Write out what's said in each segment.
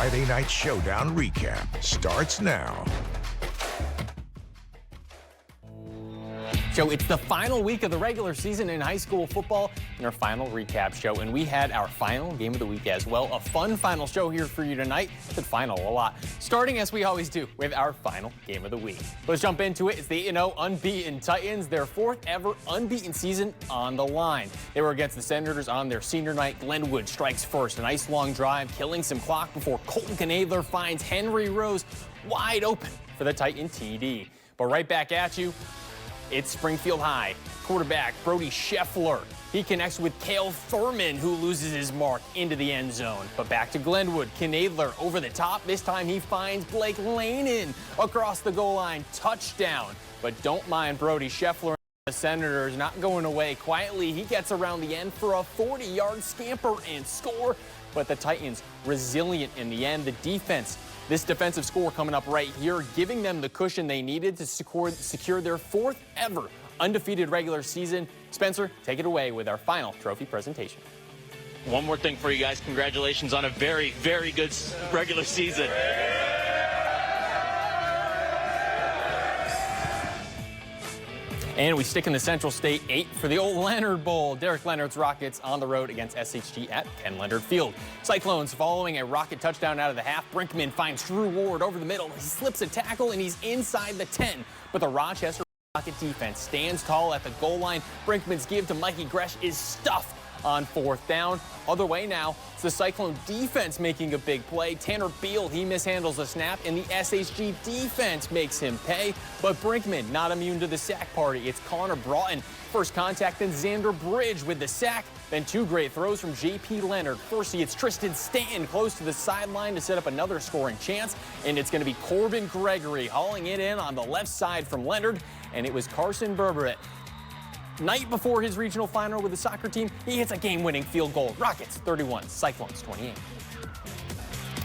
Friday Night Showdown recap starts now. So it's the final week of the regular season in high school football and our final recap show. And we had our final game of the week as well. A fun final show here for you tonight. Said final a lot. Starting as we always do with our final game of the week. Let's jump into it. It's the 8-0 unbeaten Titans. Their fourth ever unbeaten season on the line. They were against the Senators on their senior night. Glenwood strikes first. A nice long drive, killing some clock before Colton Knadler finds Henry Rose wide open for the Titan TD. But right back at you. It's Springfield High. Quarterback Brody Scheffler. He connects with Cale Thurman, who loses his mark into the end zone. But back to Glenwood. Knadler over the top. This time he finds Blake Lanin across the goal line. Touchdown. But don't mind Brody Scheffler. The Senators not going away quietly. He gets around the end for a 40-yard scamper and score. But the Titans resilient in the end. The defense. This defensive score coming up right here, giving them the cushion they needed to secure their fourth ever undefeated regular season. Spencer, take it away with our final trophy presentation. One more thing for you guys. Congratulations on a very, very good regular season. And we stick in the Central State 8 for the old Leonard Bowl. Derek Leonard's Rockets on the road against SHG at Ken Leonard Field. Cyclones following a Rocket touchdown out of the half. Brinkman finds Drew Ward over the middle. He slips a tackle and he's inside the 10. But the Rochester Rocket defense stands tall at the goal line. Brinkman's give to Mikey Gresh is stuffed on fourth down. Other way now, it's the Cyclone defense making a big play. Tanner Beal, he mishandles a snap, and the SHG defense makes him pay. But Brinkman not immune to the sack party. It's Connor Broughton. First contact, then Xander Bridge with the sack. Then two great throws from J.P. Leonard. First, it's Tristan Stanton close to the sideline to set up another scoring chance. And it's going to be Corbin Gregory hauling it in on the left side from Leonard. And it was Carson Berberet. Night before his regional final with the soccer team, he hits a game-winning field goal. Rockets 31, Cyclones 28.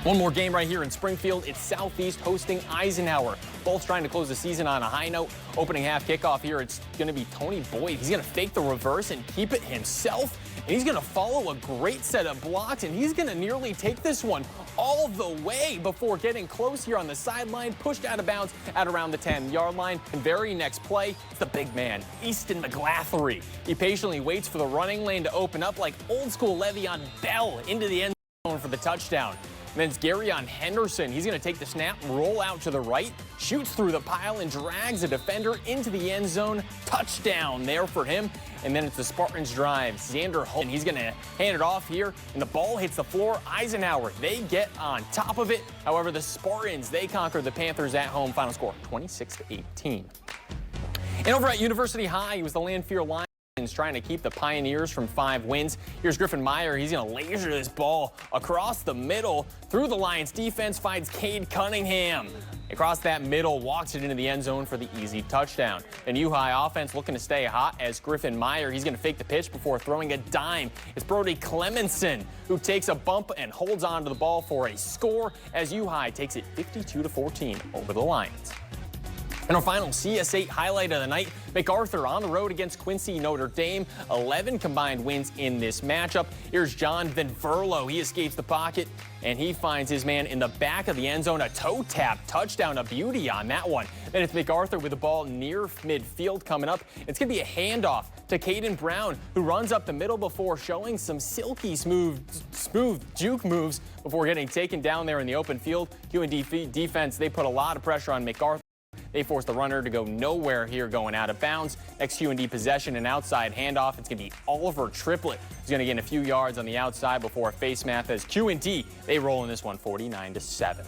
One more game right here in Springfield. It's Southeast hosting Eisenhower. Both trying to close the season on a high note. Opening half kickoff here, it's going to be Tony Boyd. He's going to fake the reverse and keep it himself. And he's going to follow a great set of blocks, and he's going to nearly take this one all the way before getting close here on the sideline, pushed out of bounds at around the 10-yard line. And very next play, it's the big man, Easton McGlathery. He patiently waits for the running lane to open up like old-school Le'Veon Bell into the end zone for the touchdown. And then it's Garyon Henderson. He's going to take the snap, roll out to the right, shoots through the pile, and drags a defender into the end zone. Touchdown there for him. And then it's the Spartans' drive. Xander Holt, and he's going to hand it off here, and the ball hits the floor. Eisenhower, they get on top of it. However, the Spartans, they conquer the Panthers at home. Final score, 26-18. And over at University High, it was the Lanphier Lions trying to keep the Pioneers from 5 wins. Here's Griffin Meyer. He's going to laser this ball across the middle through the Lions defense, finds Cade Cunningham. Across that middle, walks it into the end zone for the easy touchdown. And U-High offense looking to stay hot as Griffin Meyer. He's going to fake the pitch before throwing a dime. It's Brody Clemenson who takes a bump and holds on to the ball for a score as U-High takes it 52-14 over the Lions. And our final CS8 highlight of the night, MacArthur on the road against Quincy Notre Dame. 11 combined wins in this matchup. Here's John Van Verlo. He escapes the pocket, and he finds his man in the back of the end zone. A toe tap touchdown, a beauty on that one. Then it's MacArthur with the ball near midfield coming up. It's going to be a handoff to Caden Brown, who runs up the middle before showing some silky smooth juke moves before getting taken down there in the open field. QND defense, they put a lot of pressure on MacArthur. They forced the runner to go nowhere here going out of bounds. Next QND possession, an outside handoff. It's going to be Oliver Triplett. He's going to gain a few yards on the outside before a face math as QND, they roll in this one 49-7.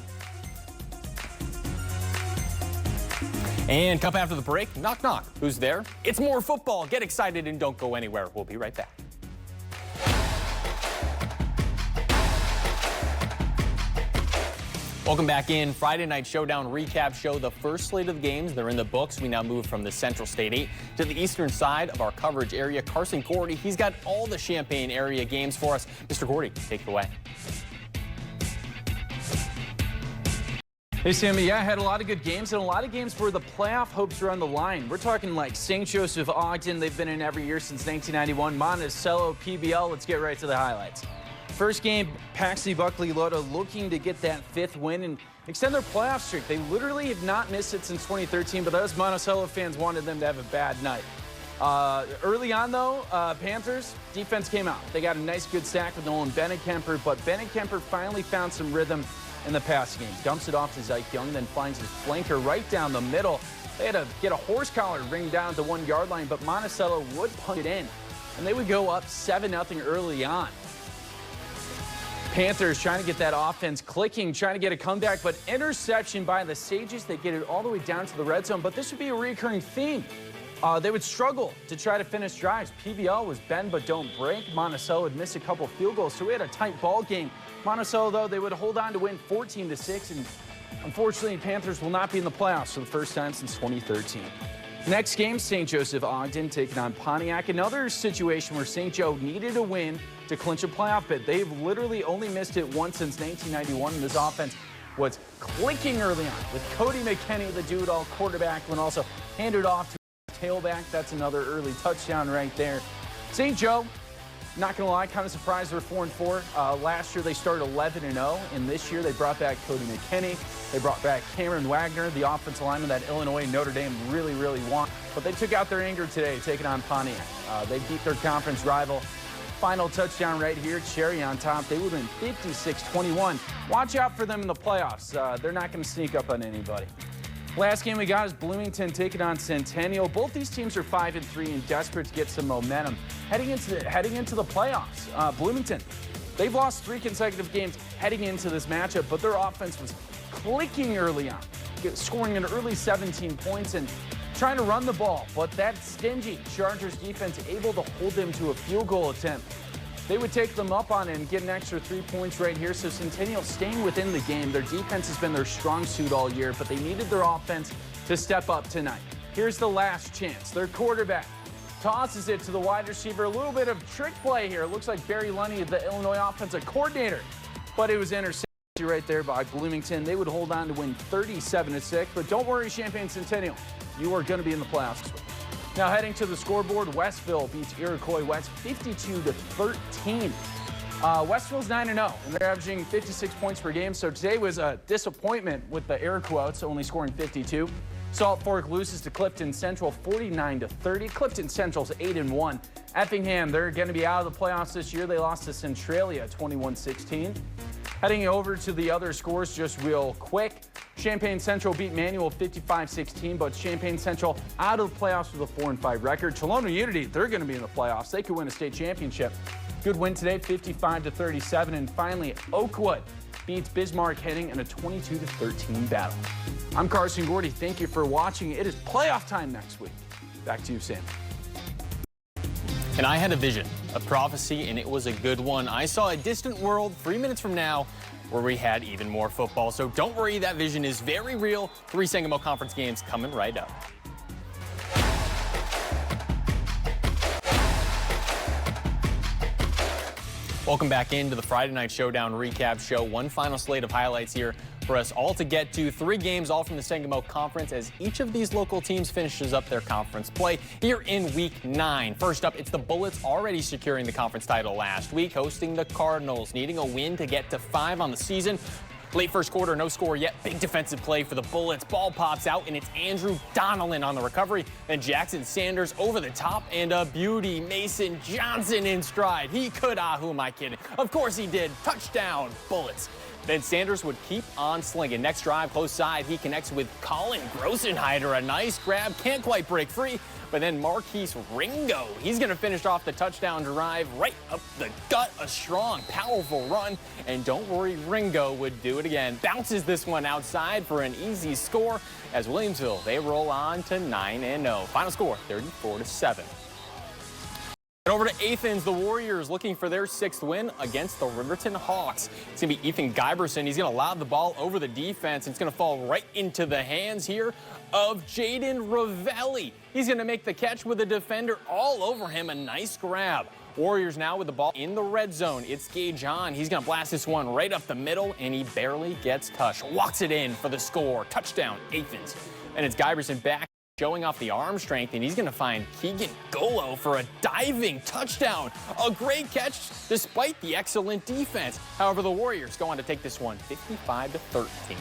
And come after the break, knock, knock. Who's there? It's more football. Get excited and don't go anywhere. We'll be right back. Welcome back in. Friday Night Showdown recap show. The first slate of the games, they're in the books. We now move from the Central State 8 to the eastern side of our coverage area. Carson Gordy, he's got all the Champaign area games for us. Mr. Gordy, take it away. Hey, Sammy, yeah, I had a lot of good games and a lot of games where the playoff hopes are on the line. We're talking like St. Joseph, Ogden. They've been in every year since 1991. Monticello, PBL. Let's get right to the highlights. First game, Paxley Buckley Loda looking to get that 5th win and extend their playoff streak. They literally have not missed it since 2013, but those Monticello fans wanted them to have a bad night. Early on, though, Panthers defense came out. They got a nice, good sack with Nolan Bennenkemper, but Bennenkemper finally found some rhythm in the pass game. Dumps it off to Zyke Young, then finds his flanker right down the middle. They had to get a horse collar ring down to the 1 yard line, but Monticello would punch it in, and they would go up 7-0 early on. Panthers trying to get that offense clicking, trying to get a comeback, but interception by the Sages. They get it all the way down to the red zone, but this would be a recurring theme. They would struggle to try to finish drives. PBL was bend but don't break. Monticello would miss a couple field goals, so we had a tight ball game. Monticello, though, they would hold on to win 14-6, and unfortunately, Panthers will not be in the playoffs for the first time since 2013. Next game, St. Joseph Ogden taking on Pontiac. Another situation where St. Joe needed a win to clinch a playoff bid. They've literally only missed it once since 1991, and this offense was clicking early on with Cody McKinney, the do-it-all quarterback, and also handed off to tailback. That's another early touchdown right there. St. Joe, not going to lie, kind of surprised they're 4-4. Last year they started 11-0, and this year they brought back Cody McKinney. They brought back Cameron Wagner, the offensive lineman that Illinois and Notre Dame really want. But they took out their anger today, taking on Pontiac. They beat their conference rival. Final touchdown right here, cherry on top. They would win 56-21. Watch out for them in the playoffs. They're not going to sneak up on anybody. Last game we got is Bloomington taking on Centennial. Both these teams are 5-3 and desperate to get some momentum heading into the playoffs. Bloomington, they've lost 3 consecutive games heading into this matchup, but their offense was clicking early on, scoring an early 17 points and trying to run the ball. But that stingy Chargers defense able to hold them to a field goal attempt. They would take them up on it and get an extra 3 points right here. So Centennial staying within the game. Their defense has been their strong suit all year, but they needed their offense to step up tonight. Here's the last chance. Their quarterback tosses it to the wide receiver. A little bit of trick play here. It looks like Barry Lunny, the Illinois offensive coordinator, but it was intercepted right there by Bloomington. They would hold on to win 37-6, but don't worry, Champaign Centennial. You are going to be in the playoffs this week. Now heading to the scoreboard, Westville beats Iroquois West 52-13. Westville's 9-0, and they're averaging 56 points per game. So today was a disappointment with the Iroquois only scoring 52. Salt Fork loses to Clifton Central 49-30. Clifton Central's 8-1. Effingham, they're going to be out of the playoffs this year. They lost to Centralia 21-16. Heading over to the other scores just real quick. Champaign Central beat Manual 55-16, but Champaign Central out of the playoffs with a 4-5 record. Chelona Unity, they're going to be in the playoffs. They could win a state championship. Good win today, 55-37. And finally, Oakwood beats Bismarck heading in a 22-13 battle. I'm Carson Gordy. Thank you for watching. It is playoff time next week. Back to you, Sam. And I had a vision, a prophecy, and it was a good one. I saw a distant world 3 minutes from now where we had even more football. So don't worry, that vision is very real. 3 Sangamo Conference games coming right up. Welcome back into the Friday Night Showdown recap show. One final slate of highlights here for us all to get to. 3 games all from the Sangamo Conference as each of these local teams finishes up their conference play here in Week 9. First up, it's the Bullets already securing the conference title last week, hosting the Cardinals, needing a win to get to 5 on the season. Late first quarter, no score yet. Big defensive play for the Bullets. Ball pops out, and it's Andrew Donnellan on the recovery. Then Jackson Sanders over the top, and a beauty. Mason Johnson in stride. He could, who am I kidding? Of course he did. Touchdown, Bullets. Then Sanders would keep on slinging. Next drive, close side, he connects with Colin Grossenheider. A nice grab, can't quite break free. But then Marquise Ringo, he's going to finish off the touchdown drive right up the gut. A strong, powerful run. And don't worry, Ringo would do it again. Bounces this one outside for an easy score as Williamsville, they roll on to 9-0. Final score, 34-7. Over to Athens, the Warriors looking for their 6th win against the Riverton Hawks. It's going to be Ethan Giberson. He's going to lob the ball over the defense. It's going to fall right into the hands here of Jaden Ravelli. He's going to make the catch with a defender all over him. A nice grab. Warriors now with the ball in the red zone. It's Gage on. He's going to blast this one right up the middle, and he barely gets touched. Walks it in for the score. Touchdown, Athens. And it's Giberson back showing off the arm strength, and he's going to find Keegan Golo for a diving touchdown. A great catch despite the excellent defense. However, the Warriors go on to take this one 55-13.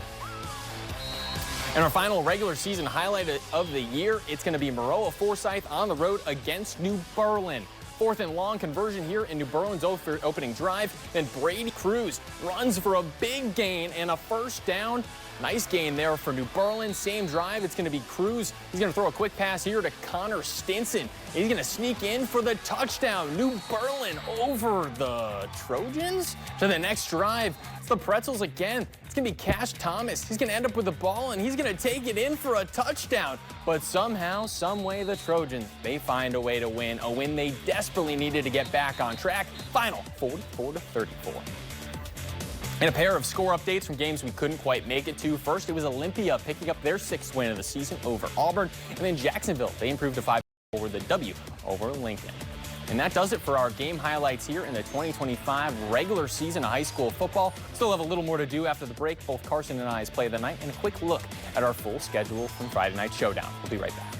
And our final regular season highlight of the year, it's going to be Maroa Forsyth on the road against New Berlin. 4th and long conversion here in New Berlin's opening drive. Then Brady Cruz runs for a big gain and a first down. Nice gain there for New Berlin. Same drive. It's going to be Cruz. He's going to throw a quick pass here to Connor Stinson. He's going to sneak in for the touchdown. New Berlin over the Trojans. To the next drive, it's the Pretzels again. It's going to be Cash Thomas. He's going to end up with the ball, and he's going to take it in for a touchdown. But somehow, some way, the Trojans, they find a way to win. A win they desperately needed to get back on track. Final 44-34. And a pair of score updates from games we couldn't quite make it to. First, it was Olympia picking up their 6th win of the season over Auburn. And then Jacksonville, they improved to 5 over the W over Lincoln. And that does it for our game highlights here in the 2025 regular season of high school football. Still have a little more to do after the break. Both Carson and I's play of the night, and a quick look at our full schedule from Friday Night Showdown. We'll be right back.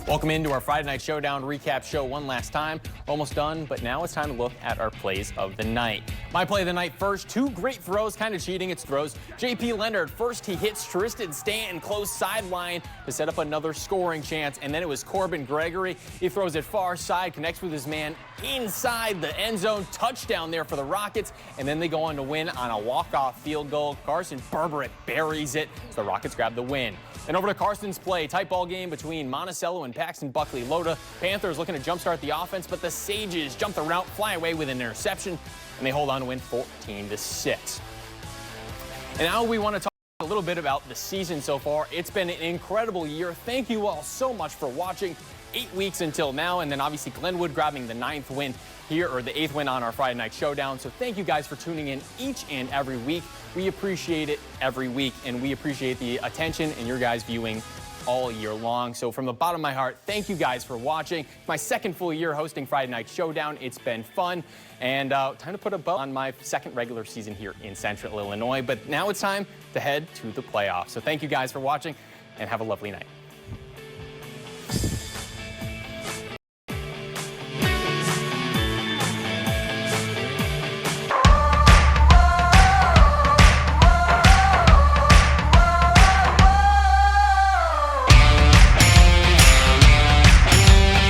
Welcome into our Friday Night Showdown recap show one last time. Almost done, but now it's time to look at our plays of the night. My play of the night first, 2 great throws, kind of cheating, it's throws. J.P. Leonard, first he hits Tristan Stanton close sideline to set up another scoring chance, and then it was Corbin Gregory. He throws it far side, connects with his man inside the end zone. Touchdown there for the Rockets, and then they go on to win on a walk-off field goal. Carson Berberick buries it as the Rockets grab the win. And over to Carson's play, tight ball game between Monticello and Paxton Buckley Loda. Panthers looking to jumpstart the offense, but the Sages jump the route, fly away with an interception, and they hold on to win 14-6. And now we want to talk a little bit about the season so far. It's been an incredible year. Thank you all so much for watching. 8 weeks until now, and then obviously Glenwood grabbing the 9th win here, or the 8th win on our Friday Night Showdown. So thank you guys for tuning in each and every week. We appreciate it every week, and we appreciate the attention and your guys viewing all year long. So from the bottom of my heart, thank you guys for watching. My 2nd full year hosting Friday Night Showdown. It's been fun, and time to put a bow on my 2nd regular season here in Central Illinois. But now it's time to head to the playoffs. So thank you guys for watching, and have a lovely night.